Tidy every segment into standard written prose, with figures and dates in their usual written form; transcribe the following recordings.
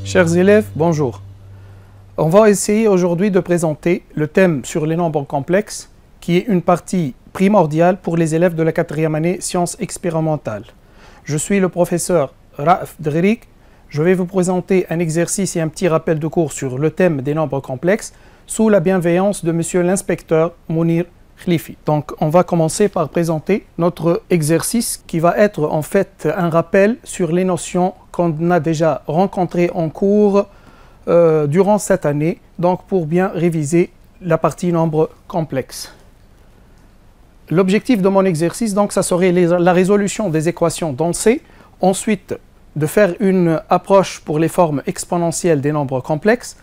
Chers élèves, bonjour. On va essayer aujourd'hui de présenter le thème sur les nombres complexes, qui est une partie primordiale pour les élèves de la 4e année sciences expérimentales. Je suis le professeur Raaf Dgheric. Je vais vous présenter un exercice et un petit rappel de cours sur le thème des nombres complexes sous la bienveillance de monsieur l'inspecteur Mounir Khlifi. Donc, on va commencer par présenter notre exercice qui va être en fait un rappel sur les notions qu'on a déjà rencontrées en cours durant cette année, donc pour bien réviser la partie nombres complexes. L'objectif de mon exercice, donc, ça serait la résolution des équations dans C, ensuite de faire une approche pour les formes exponentielles des nombres complexes,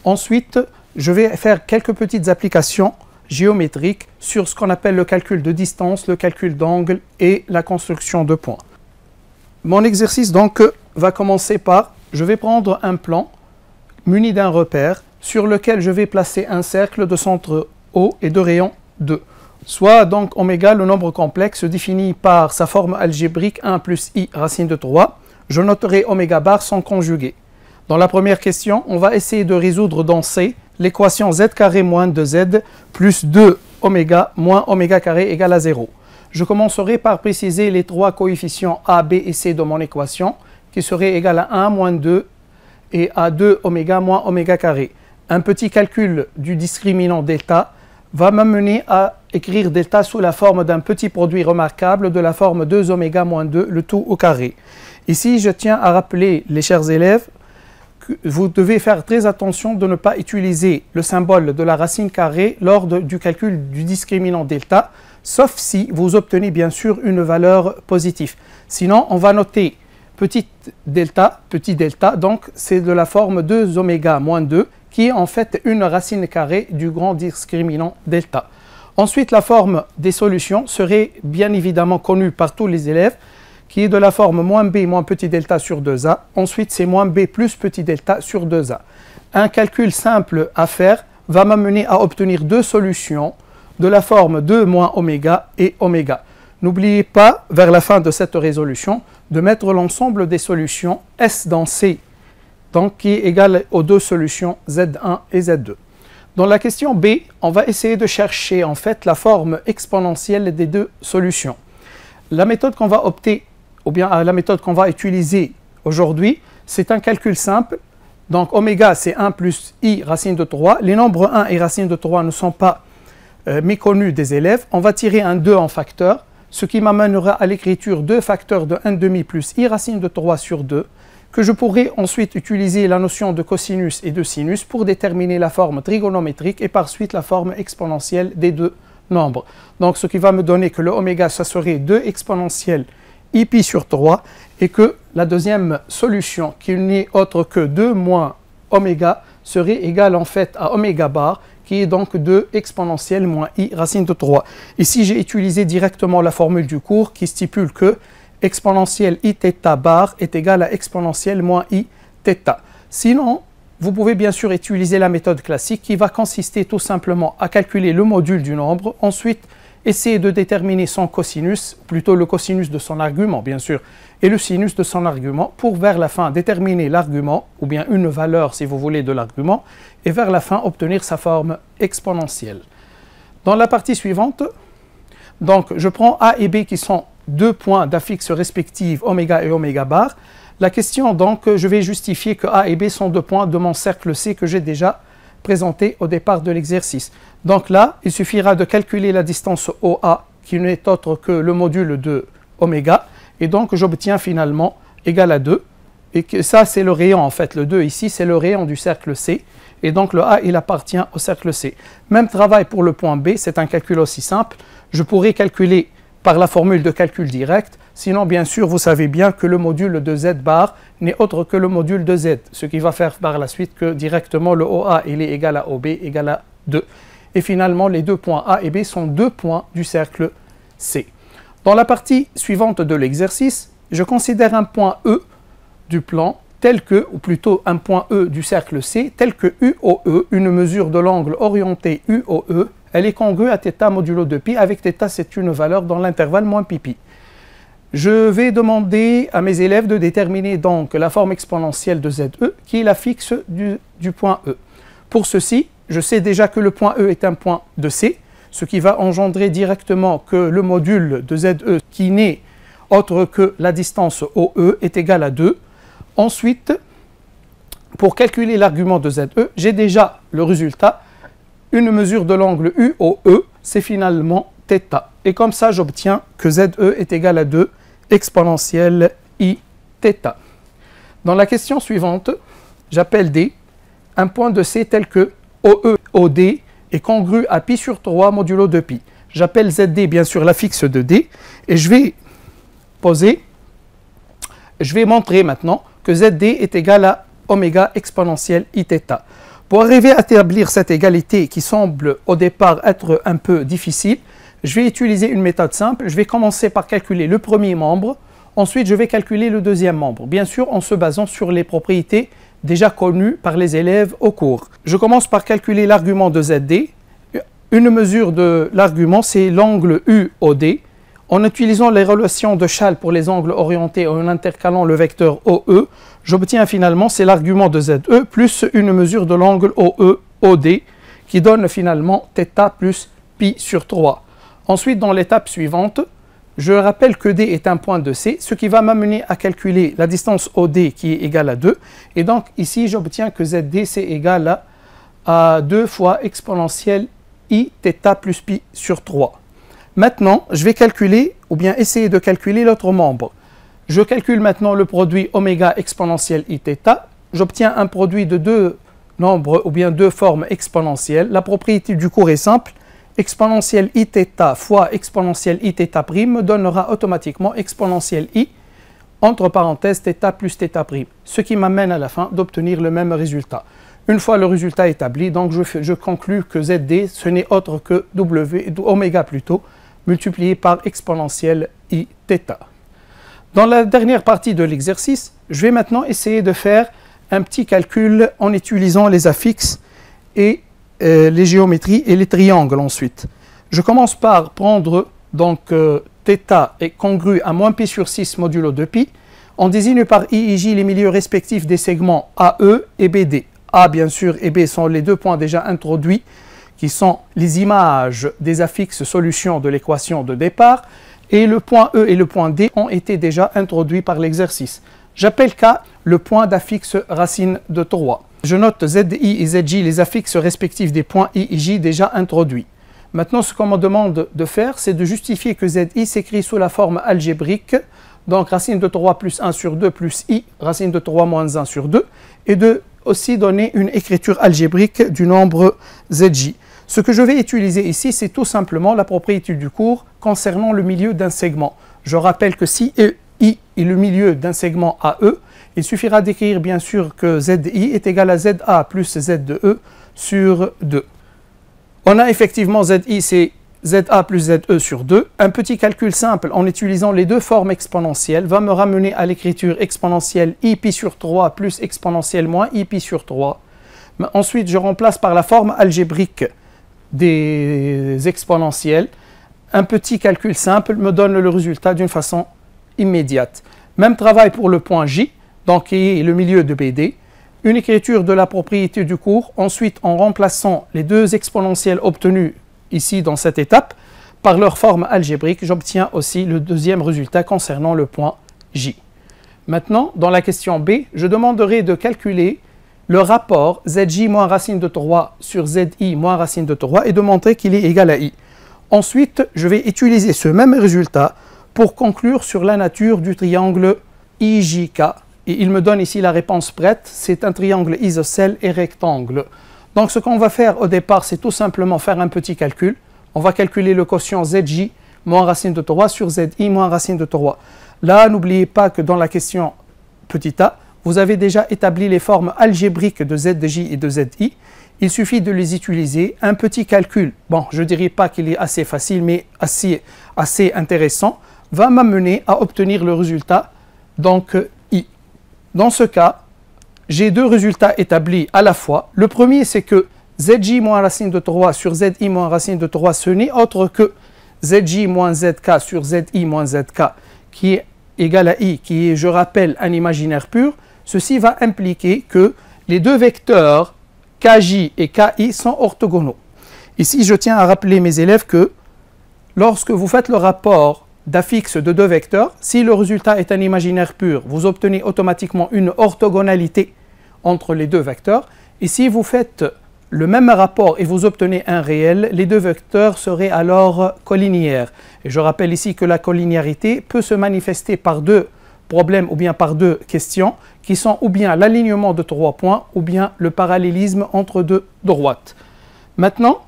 ensuite je vais faire quelques petites applications géométriques sur ce qu'on appelle le calcul de distance, le calcul d'angle et la construction de points. Mon exercice donc va commencer par, je vais prendre un plan muni d'un repère sur lequel je vais placer un cercle de centre O et de rayon 2. Soit donc oméga, le nombre complexe défini par sa forme algébrique 1 plus i racine de 3. Je noterai oméga bar sans conjuguer. Dans la première question, on va essayer de résoudre dans C l'équation z carré moins 2z plus 2 oméga moins oméga carré égale à 0. Je commencerai par préciser les trois coefficients a, b et c de mon équation qui seraient égales à 1 moins 2 et à 2 oméga moins oméga carré. Un petit calcul du discriminant delta va m'amener à écrire delta sous la forme d'un petit produit remarquable de la forme 2 oméga moins 2, le tout au carré. Ici, je tiens à rappeler les chers élèves que vous devez faire très attention de ne pas utiliser le symbole de la racine carrée lors du calcul du discriminant delta, sauf si vous obtenez bien sûr une valeur positive. Sinon, on va noter petit delta, donc c'est de la forme 2 oméga moins 2, qui est en fait une racine carrée du grand discriminant delta. Ensuite, la forme des solutions serait bien évidemment connue par tous les élèves, qui est de la forme moins b moins petit delta sur 2a. Ensuite, c'est moins b plus petit delta sur 2a. Un calcul simple à faire va m'amener à obtenir deux solutions de la forme 2 moins oméga et oméga. N'oubliez pas, vers la fin de cette résolution, de mettre l'ensemble des solutions S dans C, donc qui est égal aux deux solutions Z1 et Z2. Dans la question B, on va essayer de chercher en fait la forme exponentielle des deux solutions. La méthode qu'on va opter, ou bien la méthode qu'on va utiliser aujourd'hui, c'est un calcul simple. Donc oméga c'est 1 plus i racine de 3. Les nombres 1 et racine de 3 ne sont pas méconnus des élèves. On va tirer un 2 en facteur, ce qui m'amènera à l'écriture 2 facteurs de 1,5 plus i racine de 3 sur 2, que je pourrai ensuite utiliser la notion de cosinus et de sinus pour déterminer la forme trigonométrique et par suite la forme exponentielle des deux nombres. Donc ce qui va me donner que le oméga, ça serait 2 exponentielle i pi sur 3 et que la deuxième solution, qui n'est autre que 2 moins oméga, serait égale en fait à oméga bar, qui est donc 2 exponentielle moins i racine de 3. Ici, j'ai utilisé directement la formule du cours qui stipule que exponentielle i θ bar est égal à exponentielle moins i θ. Sinon, vous pouvez bien sûr utiliser la méthode classique qui va consister tout simplement à calculer le module du nombre, ensuite essayer de déterminer son cosinus, plutôt le cosinus de son argument bien sûr, et le sinus de son argument pour vers la fin déterminer l'argument, ou bien une valeur si vous voulez de l'argument, et vers la fin obtenir sa forme exponentielle. Dans la partie suivante, donc je prends A et B qui sont deux points d'affixe respectifs oméga et oméga bar. La question donc, je vais justifier que A et B sont deux points de mon cercle C que j'ai déjà présenté au départ de l'exercice. Donc là, il suffira de calculer la distance OA qui n'est autre que le module de oméga et donc j'obtiens finalement égal à 2 et que ça c'est le rayon en fait, le 2 ici c'est le rayon du cercle C et donc le A il appartient au cercle C. Même travail pour le point B, c'est un calcul aussi simple. Je pourrais calculer par la formule de calcul direct, sinon bien sûr vous savez bien que le module de Z bar n'est autre que le module de Z, ce qui va faire par la suite que directement le OA il est égal à OB égal à 2. Et finalement les deux points A et B sont deux points du cercle C. Dans la partie suivante de l'exercice, je considère un point E du plan tel que, ou plutôt un point E du cercle C, tel que UOE, une mesure de l'angle orienté UOE, elle est congrue à θ modulo de pi, avec θ c'est une valeur dans l'intervalle moins pi. Je vais demander à mes élèves de déterminer donc la forme exponentielle de ZE, qui est la fixe du point E. Pour ceci, je sais déjà que le point E est un point de C, ce qui va engendrer directement que le module de ZE, qui n'est autre que la distance OE, est égal à 2. Ensuite, pour calculer l'argument de ZE, j'ai déjà le résultat. Une mesure de l'angle UOE, c'est finalement θ. Et comme ça, j'obtiens que ZE est égal à 2 exponentielle I θ. Dans la question suivante, j'appelle D un point de C tel que OE-OD est congru à pi sur 3 modulo de pi. J'appelle ZD bien sûr la fixe de D et je vais montrer maintenant que ZD est égal à oméga exponentielle I θ. Pour arriver à établir cette égalité qui semble au départ être un peu difficile, je vais utiliser une méthode simple. Je vais commencer par calculer le premier membre, ensuite je vais calculer le deuxième membre, bien sûr en se basant sur les propriétés déjà connues par les élèves au cours. Je commence par calculer l'argument de ZD. Une mesure de l'argument, c'est l'angle UOD. En utilisant les relations de Schall pour les angles orientés en intercalant le vecteur OE, j'obtiens finalement, c'est l'argument de ZE plus une mesure de l'angle OE-OD qui donne finalement θ plus pi sur 3. Ensuite, dans l'étape suivante, je rappelle que D est un point de C, ce qui va m'amener à calculer la distance OD qui est égale à 2. Et donc ici, j'obtiens que ZD c'est égal à 2 fois exponentielle I θ plus pi sur 3. Maintenant, je vais calculer, ou bien essayer de calculer l'autre membre. Je calcule maintenant le produit oméga exponentielle I θ. J'obtiens un produit de deux nombres, ou bien deux formes exponentielles. La propriété du cours est simple. Exponentielle I θ fois exponentielle I θ' me donnera automatiquement exponentielle I, entre parenthèses θ plus θ', ce qui m'amène à la fin d'obtenir le même résultat. Une fois le résultat établi, donc je conclus que ZD, ce n'est autre que oméga plutôt, multiplié par exponentielle I θ. Dans la dernière partie de l'exercice, je vais maintenant essayer de faire un petit calcul en utilisant les affixes et les géométries et les triangles ensuite. Je commence par prendre donc θ est congru à moins pi sur 6 modulo de pi. On désigne par I et J les milieux respectifs des segments AE et BD. A bien sûr et B sont les deux points déjà introduits qui sont les images des affixes solutions de l'équation de départ, et le point E et le point D ont été déjà introduits par l'exercice. J'appelle K le point d'affixe racine de 3. Je note ZI et ZJ les affixes respectifs des points I et J déjà introduits. Maintenant, ce qu'on me demande de faire, c'est de justifier que ZI s'écrit sous la forme algébrique, donc racine de 3 plus 1 sur 2 plus I, racine de 3 moins 1 sur 2, et de aussi donner une écriture algébrique du nombre ZJ. Ce que je vais utiliser ici, c'est tout simplement la propriété du cours concernant le milieu d'un segment. Je rappelle que si I est le milieu d'un segment AE, il suffira d'écrire bien sûr que ZI est égal à ZA plus Z de E sur 2. On a effectivement ZI, c'est ZA plus ZE sur 2. Un petit calcul simple en utilisant les deux formes exponentielles va me ramener à l'écriture exponentielle I pi sur 3 plus exponentielle moins I pi sur 3. Mais ensuite, je remplace par la forme algébrique des exponentielles. Un petit calcul simple me donne le résultat d'une façon immédiate. Même travail pour le point J, donc qui est le milieu de BD. Une écriture de la propriété du cours. Ensuite, en remplaçant les deux exponentielles obtenues ici dans cette étape par leur forme algébrique, j'obtiens aussi le deuxième résultat concernant le point J. Maintenant, dans la question B, je demanderai de calculer le rapport ZJ moins racine de 3 sur ZI moins racine de 3 et de montrer qu'il est égal à I. Ensuite, je vais utiliser ce même résultat pour conclure sur la nature du triangle IJK. Et il me donne ici la réponse prête, c'est un triangle isocèle et rectangle. Donc ce qu'on va faire au départ, c'est tout simplement faire un petit calcul. On va calculer le quotient ZJ moins racine de 3 sur ZI moins racine de 3. Là, n'oubliez pas que dans la question petit a, vous avez déjà établi les formes algébriques de ZJ et de ZI. Il suffit de les utiliser. Un petit calcul, bon, je ne dirais pas qu'il est assez facile, mais assez intéressant, va m'amener à obtenir le résultat donc I. Dans ce cas, j'ai deux résultats établis à la fois. Le premier, c'est que Zj moins racine de 3 sur Zi moins racine de 3, ce n'est autre que Zj moins Zk sur Zi moins Zk, qui est égal à I, qui est, je rappelle, un imaginaire pur. Ceci va impliquer que les deux vecteurs Kj et Ki sont orthogonaux. Ici, je tiens à rappeler mes élèves que lorsque vous faites le rapport d'affixe de deux vecteurs, si le résultat est un imaginaire pur, vous obtenez automatiquement une orthogonalité entre les deux vecteurs. Et si vous faites le même rapport et vous obtenez un réel, les deux vecteurs seraient alors collinéaires. Et je rappelle ici que la collinéarité peut se manifester par deux problèmes ou bien par deux questions qui sont ou bien l'alignement de 3 points ou bien le parallélisme entre deux droites. Maintenant,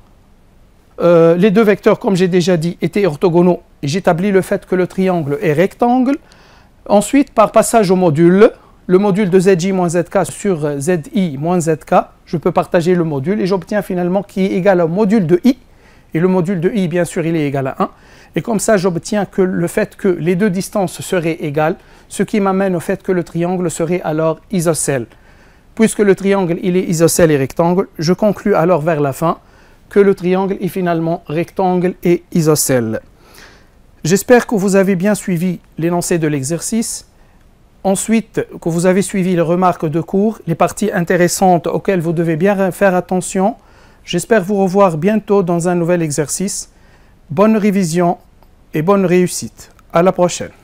les deux vecteurs, comme j'ai déjà dit, étaient orthogonaux et j'établis le fait que le triangle est rectangle. Ensuite, par passage au module, le module de Zj moins Zk sur Zi moins Zk, je peux partager le module et j'obtiens finalement qui est égal au module de I. Et le module de I, bien sûr, il est égal à 1. Et comme ça, j'obtiens que le fait que les deux distances seraient égales, ce qui m'amène au fait que le triangle serait alors isocèle. Puisque le triangle, il est isocèle et rectangle, je conclus alors vers la fin que le triangle est finalement rectangle et isocèle. J'espère que vous avez bien suivi l'énoncé de l'exercice. Ensuite, que vous avez suivi les remarques de cours, les parties intéressantes auxquelles vous devez bien faire attention. J'espère vous revoir bientôt dans un nouvel exercice. Bonne révision et bonne réussite. À la prochaine.